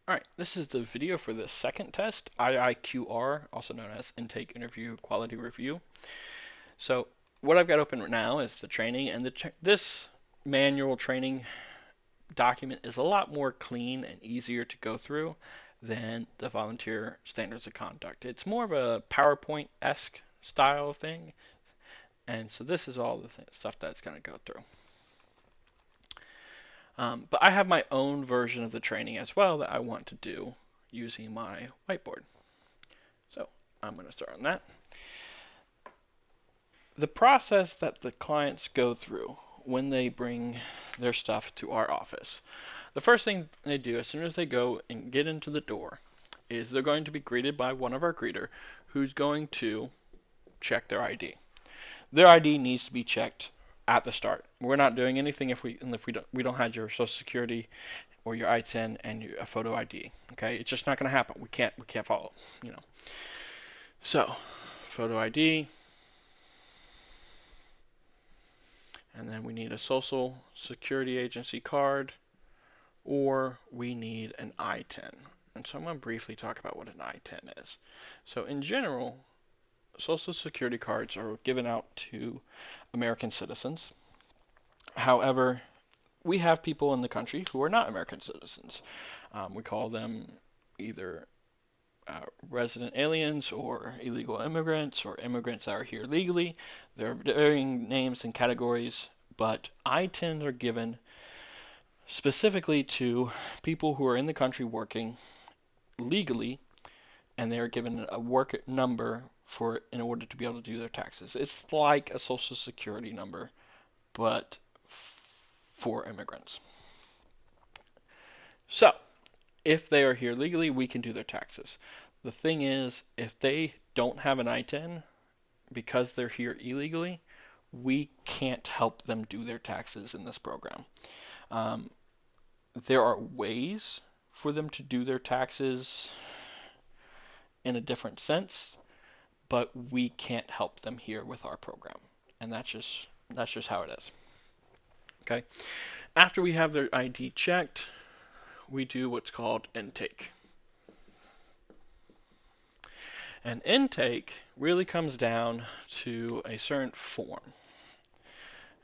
Alright, this is the video for the second test, IIQR, also known as Intake Interview Quality Review. So what I've got open right now is the training, and this manual training document is a lot more clean and easier to go through than the volunteer standards of conduct. It's more of a PowerPoint-esque style thing, and so this is all the stuff that's going to go through. But I have my own version of the training as well that I want to do using my whiteboard. So I'm going to start on that. The process that the clients go through when they bring their stuff to our office. The first thing they do as soon as they go and get into the door is they're going to be greeted by one of our greeter who's going to check their ID. Their ID needs to be checked at the start. We're not doing anything if we don't have your social security or your ITIN and a photo ID. Okay, it's just not going to happen. We can't follow. So photo ID, and then we need a social security agency card, or we need an ITIN. And so I'm going to briefly talk about what an ITIN is. So in general, social security cards are given out to American citizens. However, we have people in the country who are not American citizens. We call them either resident aliens or illegal immigrants or immigrants that are here legally. There are varying names and categories, but ITINs are given specifically to people who are in the country working legally, and they are given a work number in order to be able to do their taxes. It's like a social security number, but for immigrants. So, if they are here legally, we can do their taxes. The thing is, if they don't have an ITIN because they're here illegally, we can't help them do their taxes in this program. There are ways for them to do their taxes in a different sense, but we can't help them here with our program, and that's just how it is. Okay. After we have their ID checked, we do what's called intake. And intake really comes down to a certain form.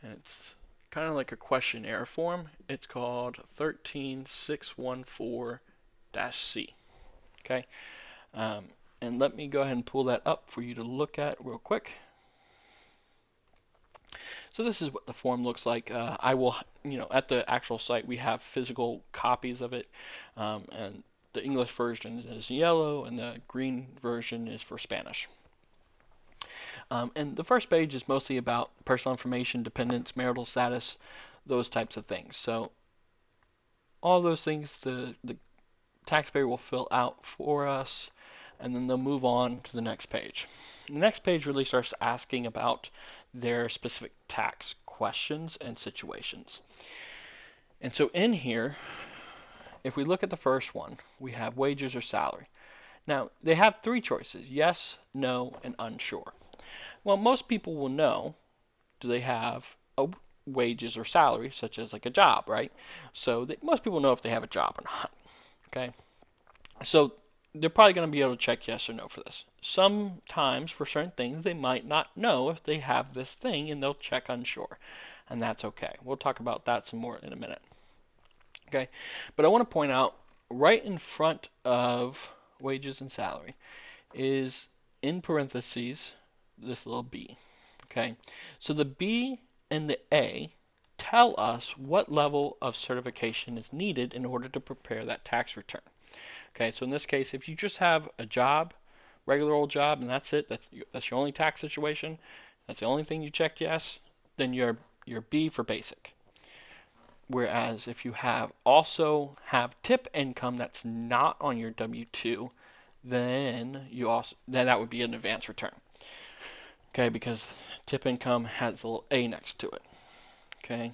And it's kind of like a questionnaire form. It's called 13614-C. Okay. And let me go ahead and pull that up for you to look at real quick. So this is what the form looks like. I will, at the actual site we have physical copies of it, and the English version is yellow and the green version is for Spanish. And the first page is mostly about personal information, dependents, marital status, those types of things. So all those things the taxpayer will fill out for us, and then they'll move on to the next page. The next page really starts asking about their specific tax questions and situations. And so in here, if we look at the first one, we have wages or salary. Now, they have three choices: yes, no, and unsure. Well, most people will know, do they have a wages or salary, such as like a job, right? So most people know if they have a job or not. Okay, so they're probably going to be able to check yes or no for this. Sometimes for certain things they might not know if they have this thing, and they'll check unsure, and that's okay. We'll talk about that some more in a minute. Okay, but I want to point out right in front of wages and salary is in parentheses this little B. Okay, so the B and the A tell us what level of certification is needed in order to prepare that tax return. Okay, so in this case, if you just have a job, regular old job, and that's it, that's your only tax situation, that's the only thing you checked yes, then you're B for basic. Whereas if you also have tip income that's not on your W-2, then that would be an advanced return. Okay, because tip income has a little A next to it. Okay.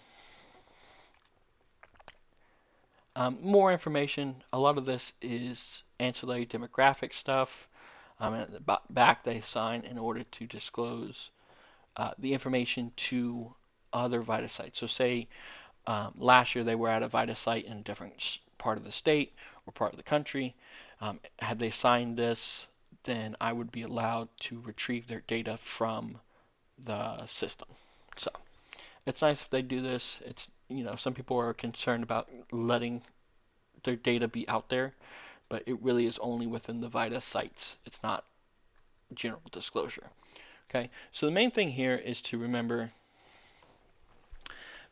More information. A lot of this is ancillary demographic stuff. And at the back they sign in order to disclose the information to other VITA sites. So say last year they were at a VITA site in a different part of the state or part of the country. Had they signed this, then I would be allowed to retrieve their data from the system. So it's nice if they do this. It's, some people are concerned about letting their data be out there, but it really is only within the VITA sites. It's not general disclosure. Okay, so the main thing here is to remember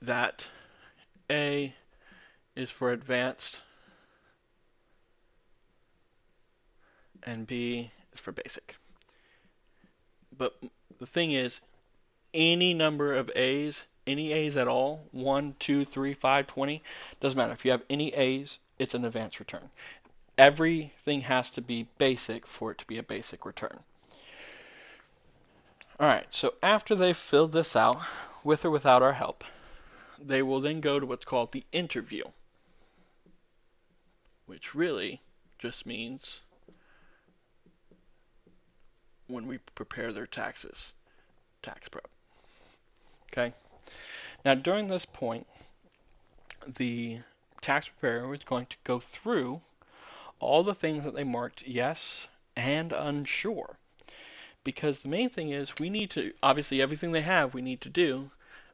that A is for advanced and B is for basic. But the thing is, any number of A's, any A's at all, 1, 2, 3, 5, 20, doesn't matter. If you have any A's, it's an advanced return. Everything has to be basic for it to be a basic return. Alright, so after they've filled this out, with or without our help, they will then go to what's called the interview, which really just means when we prepare their taxes, tax prep. Okay? Now during this point, the tax preparer is going to go through all the things that they marked yes and unsure. Because the main thing is we need to, obviously everything they have we need to do,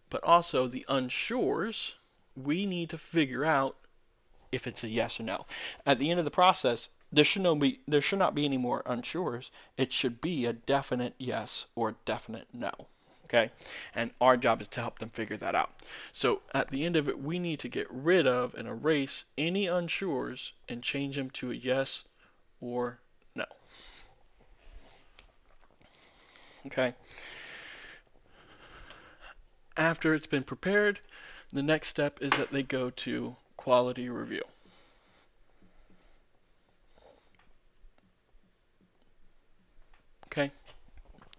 but also the unsures, we need to figure out if it's a yes or no. At the end of the process, there should not be any more unsures. It should be a definite yes or definite no. Okay? And our job is to help them figure that out. So at the end of it, we need to get rid of and erase any unsures and change them to a yes or no. Okay? After it's been prepared, the next step is that they go to quality review. Okay?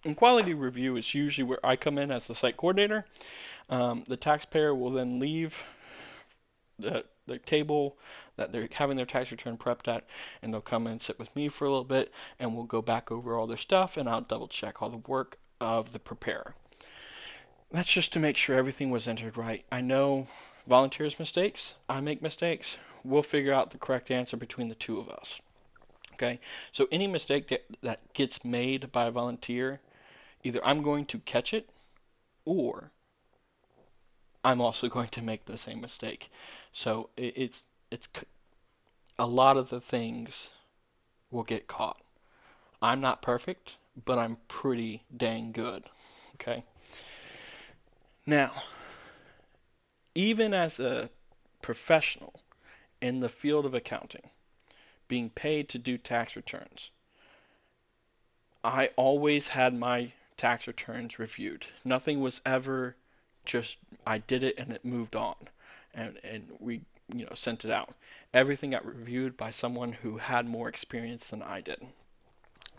And quality review is usually where I come in as the site coordinator. The taxpayer will then leave the table that they're having their tax return prepped at, and they'll come and sit with me for a little bit, and we'll go back over all their stuff, and I'll double check all the work of the preparer. That's just to make sure everything was entered right. I know volunteers' mistakes. I make mistakes. We'll figure out the correct answer between the two of us. Okay? So any mistake that gets made by a volunteer, either I'm going to catch it or I'm also going to make the same mistake. So it's a lot of the things will get caught. I'm not perfect, but I'm pretty dang good. Okay? Now, even as a professional in the field of accounting, being paid to do tax returns, I always had my tax returns reviewed. Nothing was ever just I did it and it moved on and we sent it out. Everything got reviewed by someone who had more experience than I did.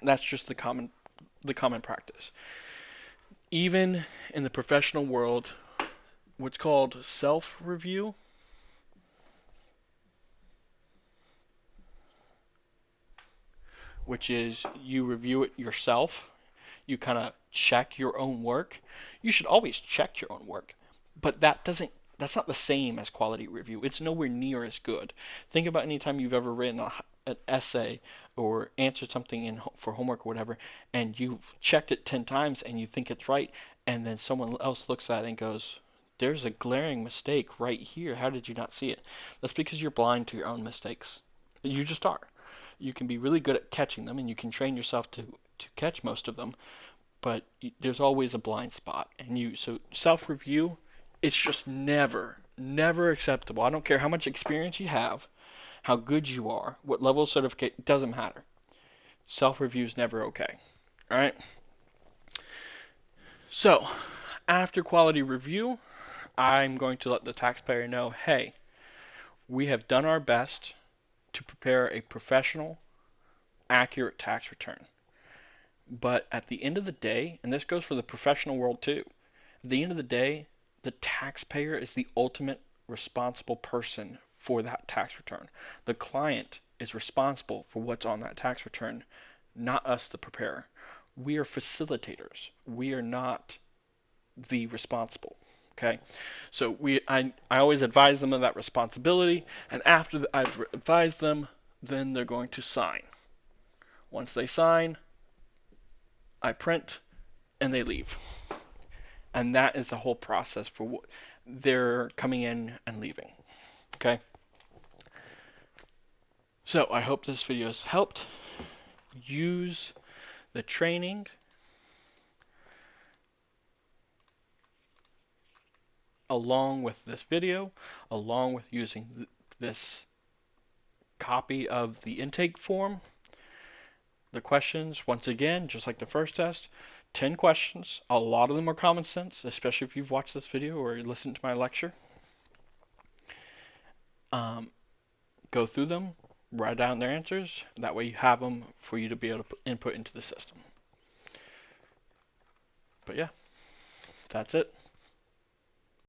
That's just the common practice. Even in the professional world, what's called self-review, which is you review it yourself. You kind of check your own work. You should always check your own work, but that's not the same as quality review. It's nowhere near as good. Think about any time you've ever written an essay or answered something for homework or whatever, and you've checked it 10 times and you think it's right, and then someone else looks at it and goes, there's a glaring mistake right here. How did you not see it? That's because you're blind to your own mistakes. You just are. You can be really good at catching them, and you can train yourself to catch most of them, but there's always a blind spot. So self-review, it's just never acceptable. I don't care how much experience you have, how good you are, what level of certificate, it doesn't matter. Self-review is never okay. All right? So, after quality review, I'm going to let the taxpayer know, hey, we have done our best to prepare a professional, accurate tax return. But at the end of the day, and this goes for the professional world too, at the end of the day, the taxpayer is the ultimate responsible person for that tax return. The client is responsible for what's on that tax return, not us, the preparer. We are facilitators. We are not the responsible. Okay, so I always advise them of that responsibility, and after I've advised them, then they're going to sign. Once they sign, I print, and they leave. And that is the whole process for their coming in and leaving. Okay. So I hope this video has helped. Use the training along with this video, along with using this copy of the intake form. The questions, once again, just like the first test, 10 questions. A lot of them are common sense, especially if you've watched this video or listened to my lecture. Go through them, write down their answers. That way you have them for you to be able to input into the system. But yeah, that's it.